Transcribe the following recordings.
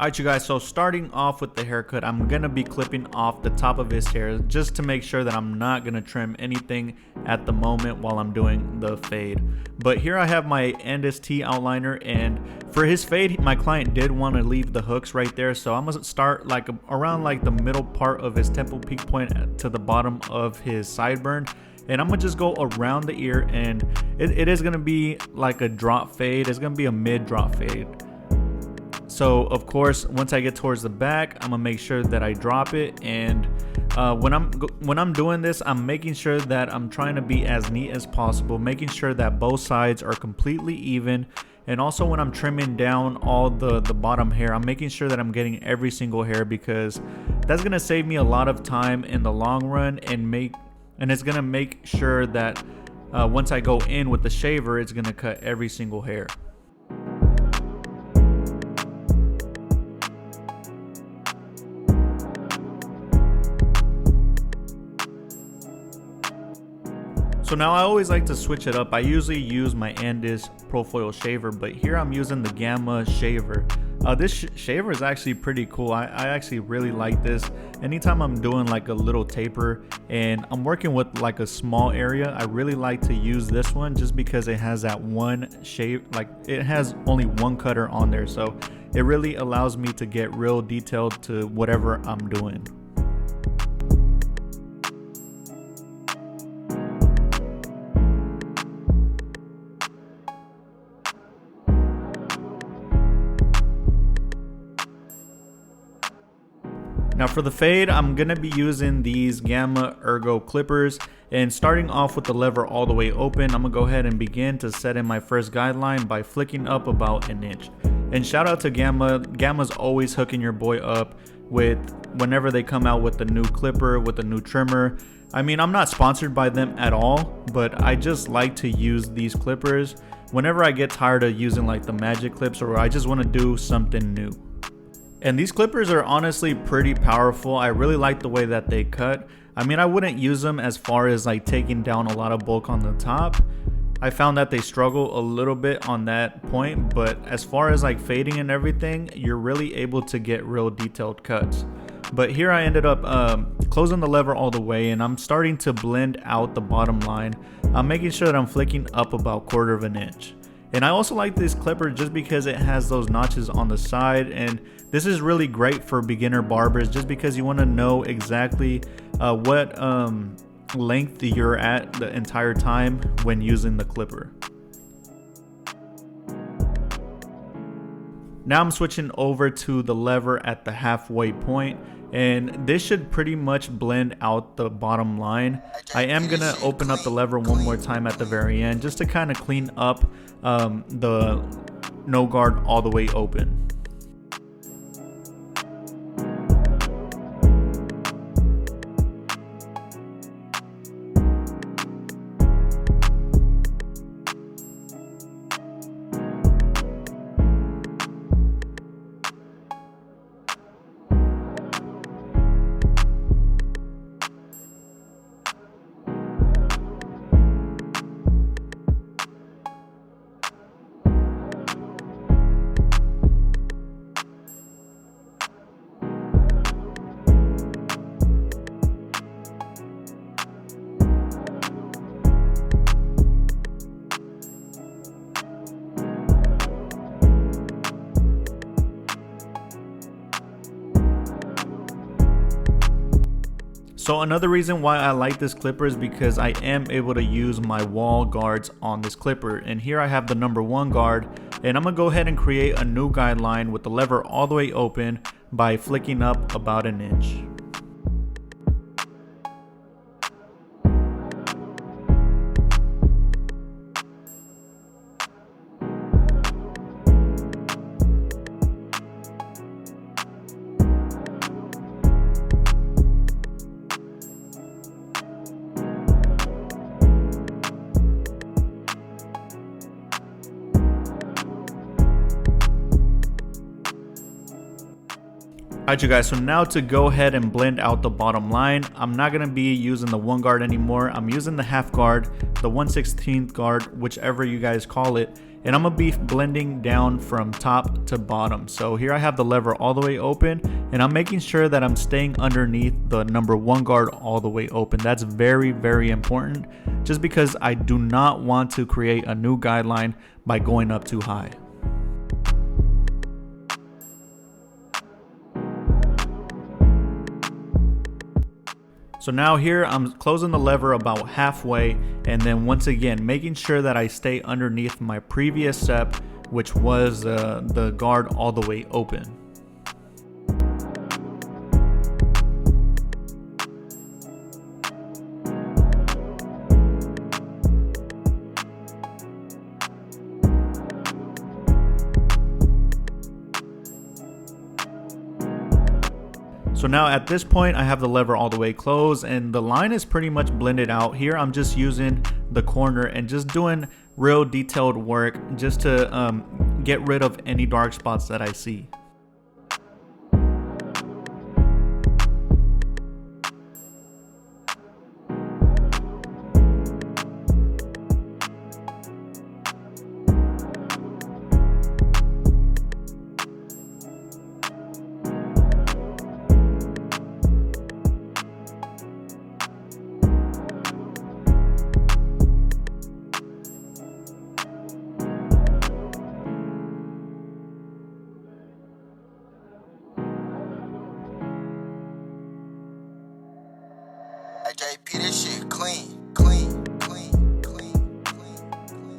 Alright you guys, so starting off with the haircut, I'm gonna be clipping off the top of his hair just to make sure that I'm not gonna trim anything at the moment while I'm doing the fade. But here I have my NST outliner, and for his fade my client did want to leave the hooks right there, so I'm gonna start like around like the middle part of his temple peak point to the bottom of his sideburn. And I'm gonna just go around the ear, and it is gonna be like a drop fade. It's gonna be a mid drop fade. So of course, once I get towards the back, I'm gonna make sure that I drop it. And when I'm doing this, I'm making sure that I'm trying to be as neat as possible, making sure that both sides are completely even. And also when I'm trimming down all the bottom hair, I'm making sure that I'm getting every single hair, because that's gonna save me a lot of time in the long run, and it's gonna make sure that once I go in with the shaver, it's gonna cut every single hair. So now I always like to switch it up. I usually use my Andis Profoil shaver, but here I'm using the Gamma shaver. This shaver is actually pretty cool. I actually really like this. Anytime I'm doing like a little taper and I'm working with like a small area, I really like to use this one just because it has that one shave, like it has only one cutter on there, so it really allows me to get real detailed to whatever I'm doing. Now for the fade, I'm gonna be using these Gamma Ergo clippers, and starting off with the lever all the way open, I'm gonna go ahead and begin to set in my first guideline by flicking up about an inch. And shout out to Gamma. Gamma's always hooking your boy up with whenever they come out with a new clipper, with a new trimmer. I mean, I'm not sponsored by them at all, but I just like to use these clippers whenever I get tired of using like the magic clips, or I just want to do something new. And these clippers are honestly pretty powerful. I really like the way that they cut. I mean, I wouldn't use them as far as like taking down a lot of bulk on the top. I found that they struggle a little bit on that point, but as far as like fading and everything, you're really able to get real detailed cuts. But here I ended up closing the lever all the way, and I'm starting to blend out the bottom line. I'm making sure that I'm flicking up about 1/4 of an inch. And I also like this clipper just because it has those notches on the side, and this is really great for beginner barbers just because you want to know exactly what length you're at the entire time when using the clipper. Now I'm switching over to the lever at the halfway point, and this should pretty much blend out the bottom line. I am gonna open up the lever one more time at the very end just to kind of clean up the no guard all the way open. So another reason why I like this clipper is because I am able to use my wall guards on this clipper. And here I have the number 1 guard, and I'm gonna go ahead and create a new guideline with the lever all the way open by flicking up about an inch. Alright you guys, so now to go ahead and blend out the bottom line, I'm not going to be using the 1 guard anymore. I'm using the half guard, the 1/16 guard, whichever you guys call it. and I'm gonna be blending down from top to bottom. So here I have the lever all the way open, and I'm making sure that I'm staying underneath the number 1 guard all the way open. That's very, very important, just because I do not want to create a new guideline by going up too high. So now here I'm closing the lever about halfway, and then once again making sure that I stay underneath my previous step, which was the guard all the way open. So now at this point I have the lever all the way closed and the line is pretty much blended out. Here I'm just using the corner and just doing real detailed work just to get rid of any dark spots that I see. JP, this shit clean, clean, clean, clean, clean, clean.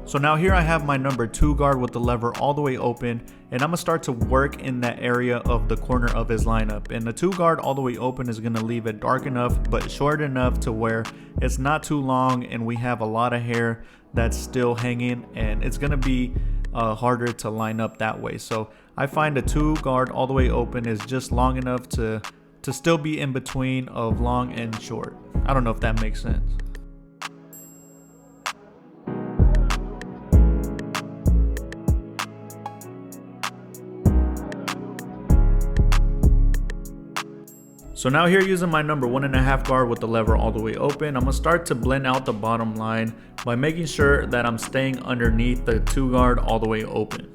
So now here I have my number 2 guard with the lever all the way open, and I'm gonna start to work in that area of the corner of his lineup. And the 2 guard all the way open is gonna leave it dark enough but short enough to where it's not too long and we have a lot of hair that's still hanging, and it's gonna be harder to line up that way. So I find the 2 guard all the way open is just long enough to still be in between of long and short. I don't know if that makes sense. So now here, using my number 1.5 guard with the lever all the way open, I'm gonna start to blend out the bottom line by making sure that I'm staying underneath the 2 guard all the way open.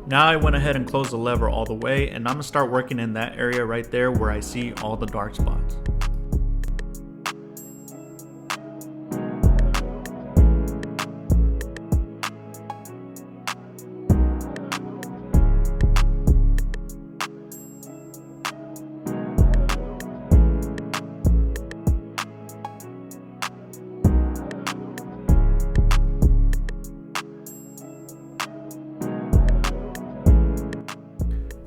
Now I went ahead and closed the lever all the way, and I'm gonna start working in that area right there where I see all the dark spots.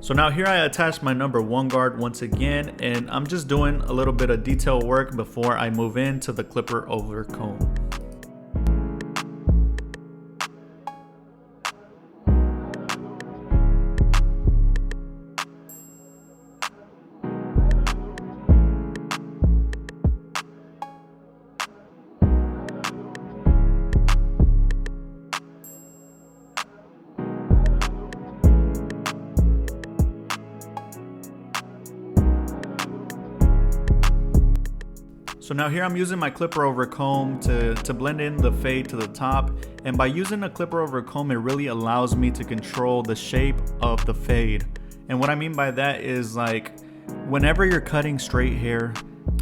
So now here I attached my number 1 guard once again, and I'm just doing a little bit of detail work before I move into the clipper over comb. So now here I'm using my clipper over comb to blend in the fade to the top, and by using a clipper over comb, it really allows me to control the shape of the fade. And what I mean by that is, like, whenever you're cutting straight hair,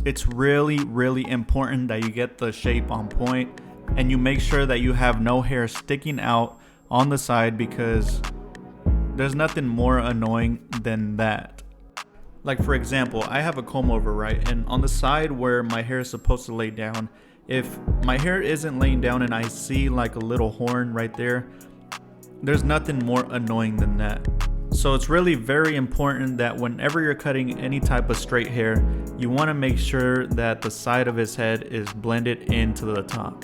it's really important that you get the shape on point and you make sure that you have no hair sticking out on the side, because there's nothing more annoying than that. Like, for example, I have a comb over, right? And on the side where my hair is supposed to lay down, if my hair isn't laying down and I see like a little horn right there, there's nothing more annoying than that. So it's really very important that whenever you're cutting any type of straight hair, you want to make sure that the side of his head is blended into the top.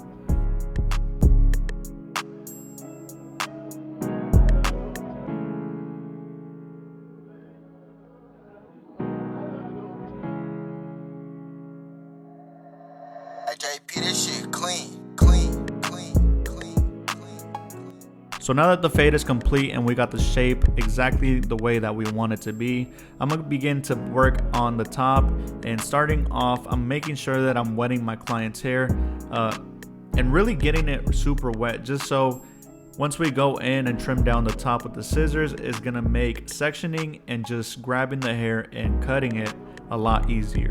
Get this shit clean, clean, clean, clean, clean. So now that the fade is complete and we got the shape exactly the way that we want it to be, I'm going to begin to work on the top. And starting off, I'm making sure that I'm wetting my client's hair and really getting it super wet, just so once we go in and trim down the top with the scissors, is going to make sectioning and just grabbing the hair and cutting it a lot easier.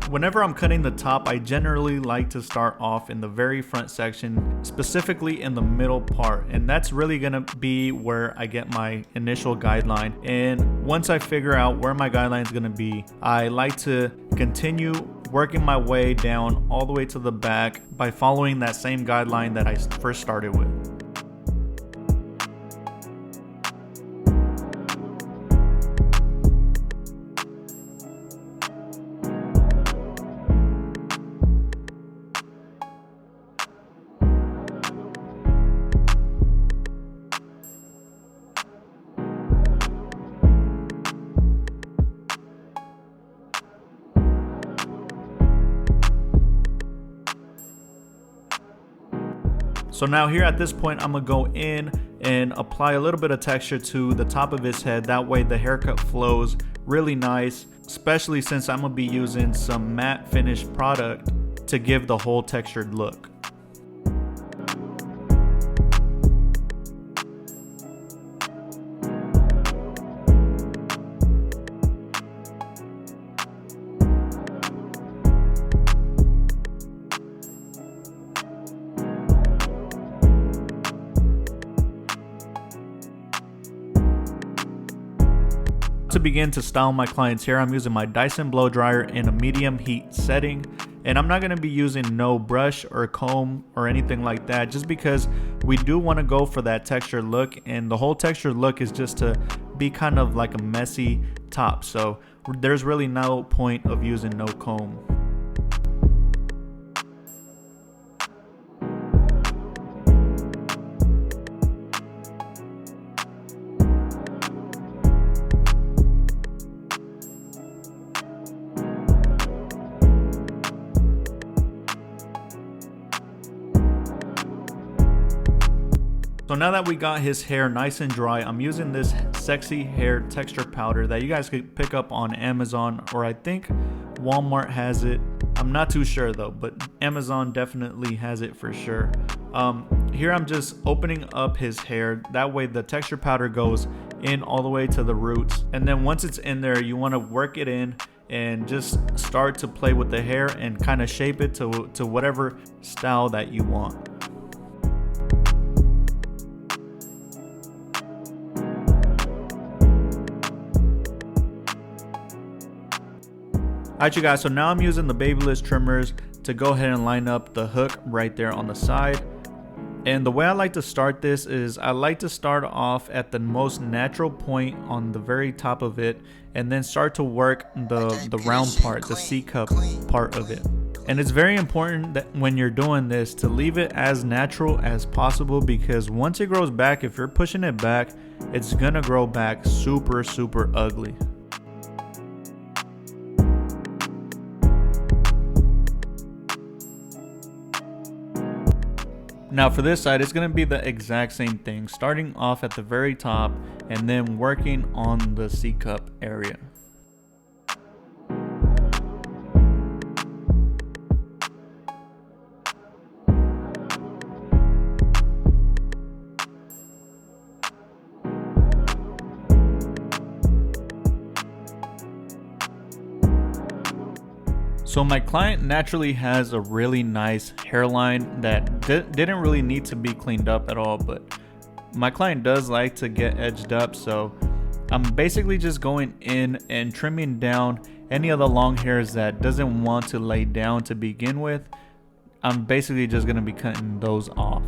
Whenever I'm cutting the top, I generally like to start off in the very front section, specifically in the middle part, and that's really gonna be where I get my initial guideline. And once I figure out where my guideline is gonna be, I like to continue working my way down all the way to the back by following that same guideline that I first started with. So now here at this point, I'm gonna go in and apply a little bit of texture to the top of his head. That way the haircut flows really nice, especially since I'm gonna be using some matte finish product to give the whole textured look. To begin to style my client's hair, I'm using my Dyson blow dryer in a medium heat setting, and I'm not going to be using no brush or comb or anything like that, just because we do want to go for that textured look, and the whole textured look is just to be kind of like a messy top, so there's really no point of using no comb. So now that we got his hair nice and dry, I'm using this sexy hair texture powder that you guys could pick up on Amazon, or I think Walmart has it. I'm not too sure though, but Amazon definitely has it for sure. Here I'm just opening up his hair. That way the texture powder goes in all the way to the roots. And then once it's in there, you want to work it in and just start to play with the hair and kind of shape it to whatever style that you want. Alright you guys, so now I'm using the Babyliss trimmers to go ahead and line up the hook right there on the side. And the way I like to start this is I like to start off at the most natural point on the very top of it, and then start to work the round part, the C-cup part of it. And it's very important that when you're doing this to leave it as natural as possible, because once it grows back, if you're pushing it back, it's gonna grow back super ugly. Now for this side, it's going to be the exact same thing, starting off at the very top and then working on the C-cup area. So my client naturally has a really nice hairline that didn't really need to be cleaned up at all, but my client does like to get edged up, so I'm basically just going in and trimming down any of the long hairs that doesn't want to lay down to begin with. I'm basically just going to be cutting those off.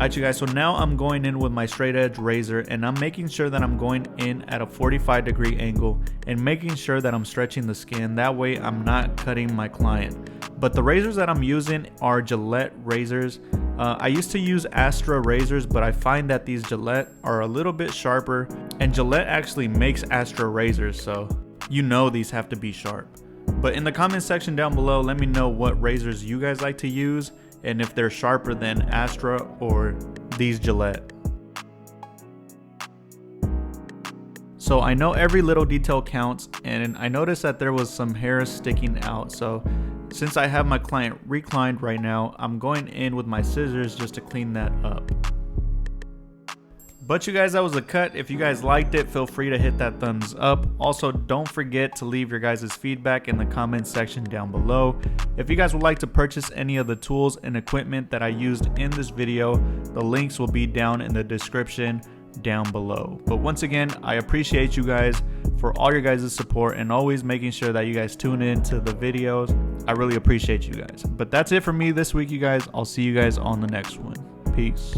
Alright you guys, so now I'm going in with my straight edge razor and I'm making sure that I'm going in at a 45-degree angle and making sure that I'm stretching the skin. That way I'm not cutting my client. But the razors that I'm using are Gillette razors. I used to use Astra razors, but I find that these Gillette are a little bit sharper, and Gillette actually makes Astra razors, so you know these have to be sharp. But in the comment section down below, let me know what razors you guys like to use and if they're sharper than Astra or these Gillette. So I know every little detail counts, and I noticed that there was some hair sticking out. So since I have my client reclined right now, I'm going in with my scissors just to clean that up. But you guys, that was a cut. If you guys liked it, feel free to hit that thumbs up. Also, don't forget to leave your guys' feedback in the comment section down below. If you guys would like to purchase any of the tools and equipment that I used in this video, the links will be down in the description down below. But once again, I appreciate you guys for all your guys' support and always making sure that you guys tune in to the videos. I really appreciate you guys. But that's it for me this week, you guys. I'll see you guys on the next one. Peace.